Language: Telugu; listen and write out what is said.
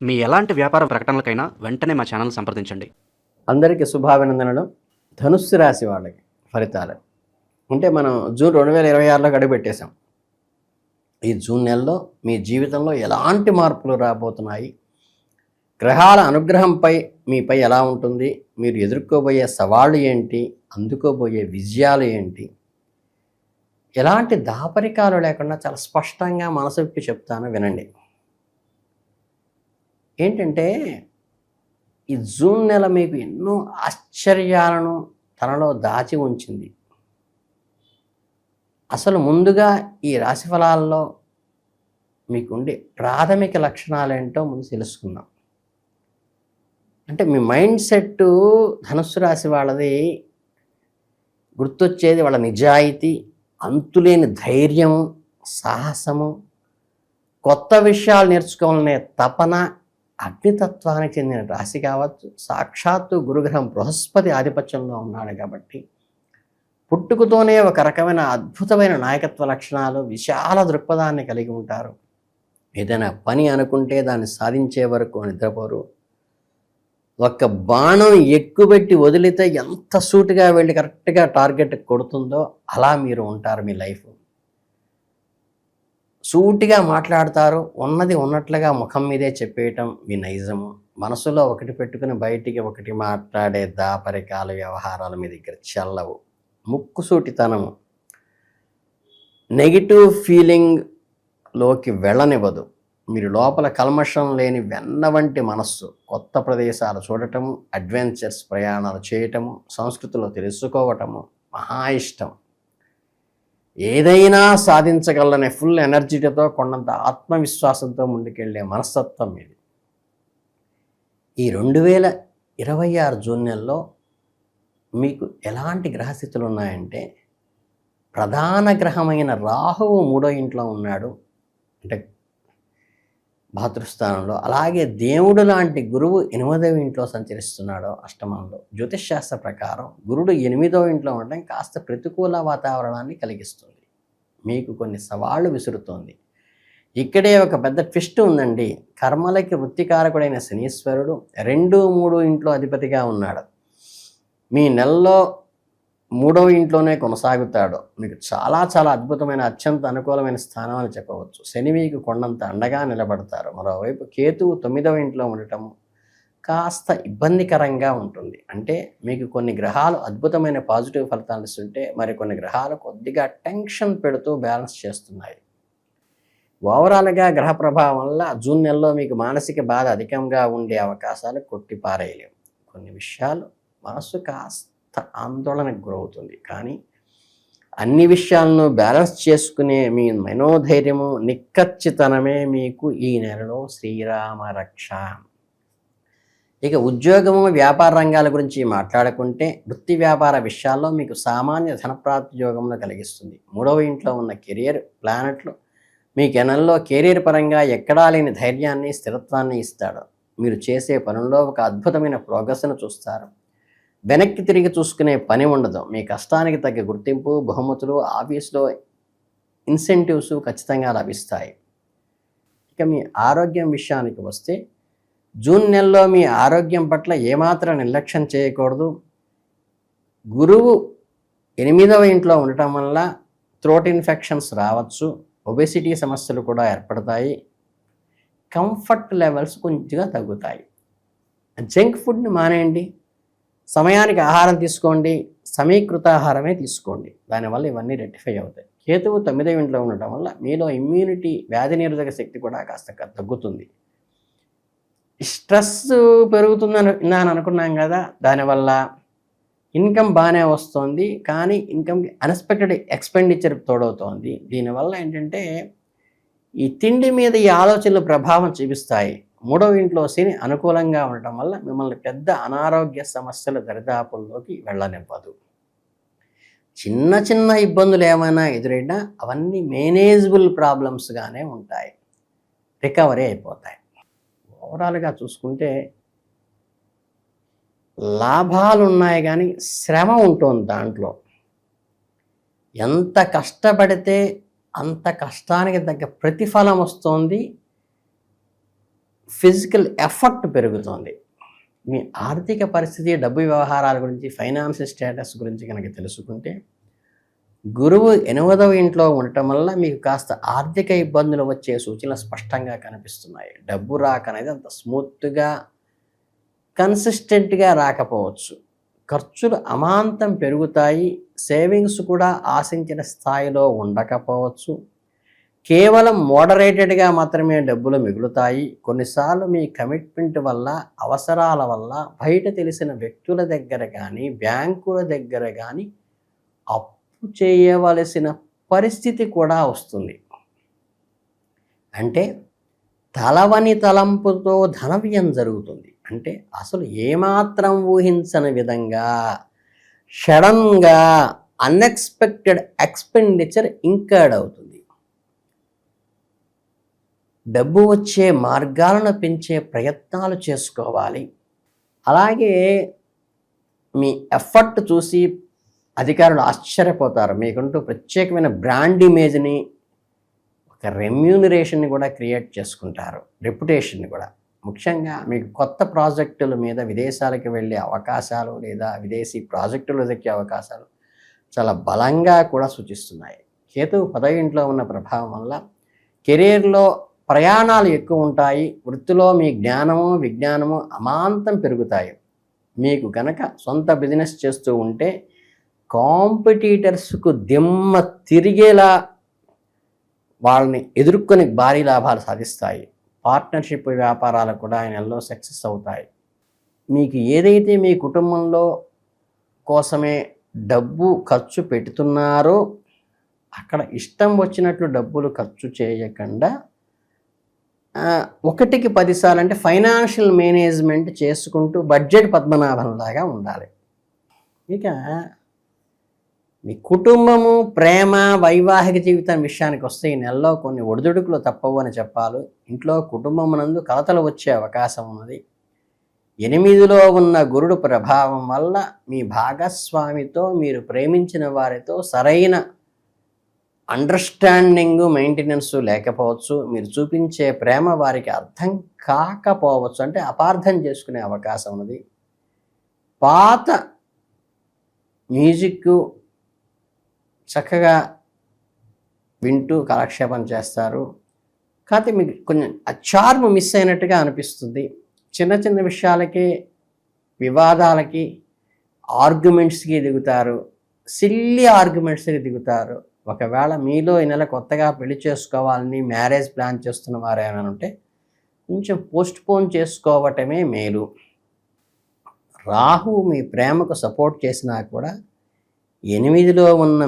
మీ ఎలాంటి వ్యాపార ప్రకటనలకైనా వెంటనే మా ఛానల్ సంప్రదించండి. అందరికీ శుభాభినందనలు. ధనుస్సు రాశి వాళ్ళకి ఫలితాలు అంటే మనం జూన్ 2026లోకి అడుగుపెట్టేశాం. ఈ జూన్ నెలలో మీ జీవితంలో ఎలాంటి మార్పులు రాబోతున్నాయి, గ్రహాల అనుగ్రహంపై మీపై ఎలా ఉంటుంది, మీరు ఎదుర్కోబోయే సవాళ్ళు ఏంటి, అందుకోబోయే విజయాలు ఏంటి, ఎలాంటి దాపరికాలు లేకుండా చాలా స్పష్టంగా మనసు విప్పి చెప్తాను, వినండి. ఏంటంటే ఈ జూన్ నెల మీకు ఎన్నో ఆశ్చర్యాలను తనలో దాచి ఉంచింది. అసలు ముందుగా ఈ రాశి ఫలాల్లో మీకుండే ప్రాథమిక లక్షణాలు ఏంటో ముందు తెలుసుకుందాం. అంటే మీ మైండ్ సెట్ ధనుస్సు రాశి వాళ్ళది గుర్తొచ్చేది వాళ్ళ నిజాయితీ, అంతులేని ధైర్యము, సాహసము, కొత్త విషయాలు నేర్చుకోవాలనే తపన, అగ్నితత్వానికి చెందిన రాశి కావచ్చు. సాక్షాత్తు గురుగ్రహం బృహస్పతి ఆధిపత్యంలో ఉన్నాడు కాబట్టి పుట్టుకతోనే ఒక రకమైన అద్భుతమైన నాయకత్వ లక్షణాలు, విశాల దృక్పథాన్ని కలిగి ఉంటారు. ఏదైనా పని అనుకుంటే దాన్ని సాధించే వరకు నిద్రపోరు. ఒక్క బాణం ఎక్కుపెట్టి వదిలితే ఎంత సూటిగా వెళ్ళి కరెక్ట్గా టార్గెట్ కొడుతుందో అలా మీరు ఉంటారు. మీ లైఫ్ సూటిగా మాట్లాడతారు, ఉన్నది ఉన్నట్లుగా ముఖం మీదే చెప్పేయటం మీ నైజము. మనసులో ఒకటి పెట్టుకుని బయటికి ఒకటి మాట్లాడే దాపరికాల వ్యవహారాలు మీ దగ్గర చెల్లవు. ముక్కుసూటితనము, నెగిటివ్ ఫీలింగ్లోకి వెళ్ళనివ్వదు. మీరు లోపల కల్మషం లేని వెన్న వంటి మనస్సు. కొత్త ప్రదేశాలు చూడటము, అడ్వెంచర్స్ ప్రయాణాలు చేయటము, సంస్కృతిలో తెలుసుకోవటము మహా ఇష్టం. ఏదైనా సాధించగలనే ఫుల్ ఎనర్జీతో, కొండంత ఆత్మవిశ్వాసంతో ముందుకెళ్లే మనస్తత్వం ఇది. ఈ 2026 జూన్ నెలలో మీకు ఎలాంటి గ్రహస్థితులు ఉన్నాయంటే, ప్రధాన గ్రహమైన రాహువు 3వ ఇంట్లో ఉన్నాడు, అంటే భాతృస్థానంలో. అలాగే దేవుడు లాంటి గురువు 8వ ఇంట్లో సంచరిస్తున్నాడు, అష్టమంలో. జ్యోతిష్శాస్త్ర ప్రకారం గురుడు 8వ ఇంట్లో ఉండడం కాస్త ప్రతికూల వాతావరణాన్ని కలిగిస్తుంది, మీకు కొన్ని సవాళ్లు విసురుతోంది. ఇక్కడే ఒక పెద్ద ట్విస్ట్ ఉందండి. కర్మలకి వృత్తికారకుడైన శనీశ్వరుడు 2, 3 ఇంట్లో అధిపతిగా ఉన్నాడు. మీ నెలలో 3వ ఇంట్లోనే కొనసాగుతాడు. మీకు చాలా చాలా అద్భుతమైన, అత్యంత అనుకూలమైన స్థానం అని చెప్పవచ్చు. శని మీకు కొండంత అండగా నిలబడతారు. మరోవైపు కేతువు 9వ ఇంట్లో ఉండటం కాస్త ఇబ్బందికరంగా ఉంటుంది. అంటే మీకు కొన్ని గ్రహాలు అద్భుతమైన పాజిటివ్ ఫలితాలు ఇస్తుంటే, మరికొన్ని గ్రహాలు కొద్దిగా టెన్షన్ పెడుతూ బ్యాలెన్స్ చేస్తున్నాయి. ఓవరాల్గా గ్రహ ప్రభావం వల్ల జూన్ నెలలో మీకు మానసిక బాధ అధికంగా ఉండే అవకాశాలు కొట్టిపారేయలేవు. కొన్ని విషయాలు మనసు కాస్త ఆందోళనకు గురవుతుంది, కానీ అన్ని విషయాలను బ్యాలెన్స్ చేసుకునే మీ మనోధైర్యము, నిక్కచ్చితనమే మీకు ఈ నెలలో శ్రీరామ రక్ష. ఇక ఉద్యోగము, వ్యాపార రంగాల గురించి మాట్లాడుకుంటే, వృత్తి వ్యాపార విషయాల్లో మీకు సామాన్య ధనప్రాప్తి యోగంలో కలిగిస్తుంది. 3వ ఇంట్లో ఉన్న కెరియర్ ప్లానెట్లు మీకు నెలలో కెరీర్ పరంగా ఎక్కడా లేని ధైర్యాన్ని, స్థిరత్వాన్ని ఇస్తాడు. మీరు చేసే పనుల్లో ఒక అద్భుతమైన ప్రోగ్రెస్ను చూస్తారు. వెనక్కి తిరిగి చూసుకునే పని ఉండదు. మీ కష్టానికి తగ్గ గుర్తింపు, బహుమతులు, ఆఫీసులో ఇన్సెంటివ్స్ ఖచ్చితంగా లభిస్తాయి. ఇక మీ ఆరోగ్యం విషయానికి వస్తే, జూన్ నెలలో మీ ఆరోగ్యం పట్ల ఏమాత్రం నిర్లక్ష్యం చేయకూడదు. గురువు 8వ ఇంట్లో ఉండటం వల్ల థ్రోట్ ఇన్ఫెక్షన్స్ రావచ్చు, ఒబెసిటీ సమస్యలు కూడా ఏర్పడతాయి, కంఫర్ట్ లెవెల్స్ కొంచెంగా తగ్గుతాయి. జంక్ ఫుడ్ని మానేయండి, సమయానికి ఆహారం తీసుకోండి, సమీకృత ఆహారమే తీసుకోండి. దానివల్ల ఇవన్నీ రెక్టిఫై అవుతాయి. కేతువు 9వ ఇంట్లో ఉండటం వల్ల మీలో ఇమ్యూనిటీ, వ్యాధి నిరోధక శక్తి కూడా కాస్త తగ్గుతుంది. స్ట్రెస్ పెరుగుతుందని నేను అనుకున్నాం కదా, దానివల్ల ఇన్కమ్ బాగానే వస్తుంది, కానీ ఇన్కమ్కి అన్ఎక్స్పెక్టెడ్ ఎక్స్పెండిచర్ తోడవుతోంది. దీనివల్ల ఏంటంటే ఈ తిండి మీద ఈ ఆలోచనలు ప్రభావం చూపిస్తాయి. 3వ ఇంట్లో శని అనుకూలంగా ఉండటం వల్ల మిమ్మల్ని పెద్ద అనారోగ్య సమస్యల దరిదాపుల్లోకి వెళ్ళనివ్వదు. చిన్న చిన్న ఇబ్బందులు ఏమైనా ఎదురైనా అవన్నీ మేనేజబుల్ ప్రాబ్లమ్స్గానే ఉంటాయి, రికవరీ అయిపోతాయి. ఓవరాల్గా చూసుకుంటే లాభాలు ఉన్నాయి, కానీ శ్రమ ఉంటుంది దాంట్లో. ఎంత కష్టపడితే అంత కష్టానికి తగ్గ ప్రతిఫలం వస్తుంది. ఫిజికల్ ఎఫర్ట్ పెరుగుతుంది. మీ ఆర్థిక పరిస్థితి, డబ్బు వ్యవహారాల గురించి, ఫైనాన్షియల్ స్టేటస్ గురించి కనుక తెలుసుకుంటే, గురువు 8వ ఇంట్లో ఉండటం వల్ల మీకు కాస్త ఆర్థిక ఇబ్బందులు వచ్చే సూచనలు స్పష్టంగా కనిపిస్తున్నాయి. డబ్బు రాక అనేది అంత స్మూత్గా, కన్సిస్టెంట్గా రాకపోవచ్చు. ఖర్చులు అమాంతం పెరుగుతాయి. సేవింగ్స్ కూడా ఆశించిన స్థాయిలో ఉండకపోవచ్చు. కేవలం మోడరేటెడ్గా మాత్రమే డబ్బులు మిగులుతాయి. కొన్నిసార్లు మీ కమిట్మెంట్ వల్ల, అవసరాల వల్ల బయట తెలిసిన వ్యక్తుల దగ్గర కానీ, బ్యాంకుల దగ్గర కానీ అప్పు చేయవలసిన పరిస్థితి కూడా వస్తుంది. అంటే తలవని తలంపుతో ధన వ్యయం జరుగుతుంది. అంటే అసలు ఏమాత్రం ఊహించని విధంగా సడన్గా అన్ఎక్స్పెక్టెడ్ ఎక్స్పెండిచర్ ఇంకర్డ్ అవుతుంది. డబ్బు వచ్చే మార్గాలను పెంచే ప్రయత్నాలు చేసుకోవాలి. అలాగే మీ ఎఫర్ట్ చూసి అధికారులు ఆశ్చర్యపోతారు. మీకంటూ ప్రత్యేకమైన బ్రాండ్ ఇమేజ్ని, ఒక రెమ్యూనరేషన్ని కూడా క్రియేట్ చేసుకుంటారు, రెప్యుటేషన్ని కూడా. ముఖ్యంగా మీకు కొత్త ప్రాజెక్టుల మీద విదేశాలకు వెళ్ళే అవకాశాలు లేదా విదేశీ ప్రాజెక్టులు దక్కే అవకాశాలు చాలా బలంగా కూడా సూచిస్తున్నాయి. కేతువు 10వ ఇంట్లో ఉన్న ప్రభావం వల్ల కెరీర్లో ప్రయాణాలు ఎక్కువ ఉంటాయి. వృత్తిలో మీ జ్ఞానము, విజ్ఞానము అమాంతం పెరుగుతాయి. మీకు గనక సొంత బిజినెస్ చేస్తూ ఉంటే కాంపిటీటర్స్కు దిమ్మ తిరిగేలా వాళ్ళని ఎదుర్కొని భారీ లాభాలు సాధిస్తాయి. పార్ట్నర్షిప్ వ్యాపారాలు కూడా ఈ నెలలో సక్సెస్ అవుతాయి. మీకు ఏదైతే మీ కుటుంబంలో కోసమే డబ్బు ఖర్చు పెడుతున్నారో అక్కడ ఇష్టం వచ్చినట్లు డబ్బులు ఖర్చు చేయకుండా 1కి 10 సార్లు అంటే ఫైనాన్షియల్ మేనేజ్మెంట్ చేసుకుంటూ బడ్జెట్ పద్మనాభంలాగా ఉండాలి. ఇక మీ కుటుంబము, ప్రేమ, వైవాహిక జీవితం విషయానికి వస్తే ఈ నెలలో కొన్ని ఒడిదుడుకులు తప్పవు అని చెప్పాలి. ఇంట్లో కుటుంబమునందు కలతలు వచ్చే అవకాశం ఉన్నది. 8లో ఉన్న గురుడు ప్రభావం వల్ల మీ భాగస్వామితో, మీరు ప్రేమించిన వారితో సరైన అండర్స్టాండింగు, మెయింటెనెన్స్ లేకపోవచ్చు. మీరు చూపించే ప్రేమ వారికి అర్థం కాకపోవచ్చు, అంటే అపార్థం చేసుకునే అవకాశం ఉన్నది. పాత మ్యూజిక్ చక్కగా వింటూ కాలక్షేపం చేస్తారు. కాకపోతే మీకు కొంచెం ఆ చార్మ్ మిస్ అయినట్టుగా అనిపిస్తుంది. చిన్న చిన్న విషయాలకి, వివాదాలకి, ఆర్గ్యుమెంట్స్కి దిగుతారు. సిల్లీ ఆర్గ్యుమెంట్స్కి దిగుతారు. ఒకవేళ మీలో ఈ నెల కొత్తగా పెళ్లి చేసుకోవాలని మ్యారేజ్ ప్లాన్ చేస్తున్న వారు ఏమైనా ఉంటే కొంచెం పోస్ట్పోన్ చేసుకోవటమే మేలు. రాహు మీ ప్రేమకు సపోర్ట్ చేసినా కూడా 8లో ఉన్న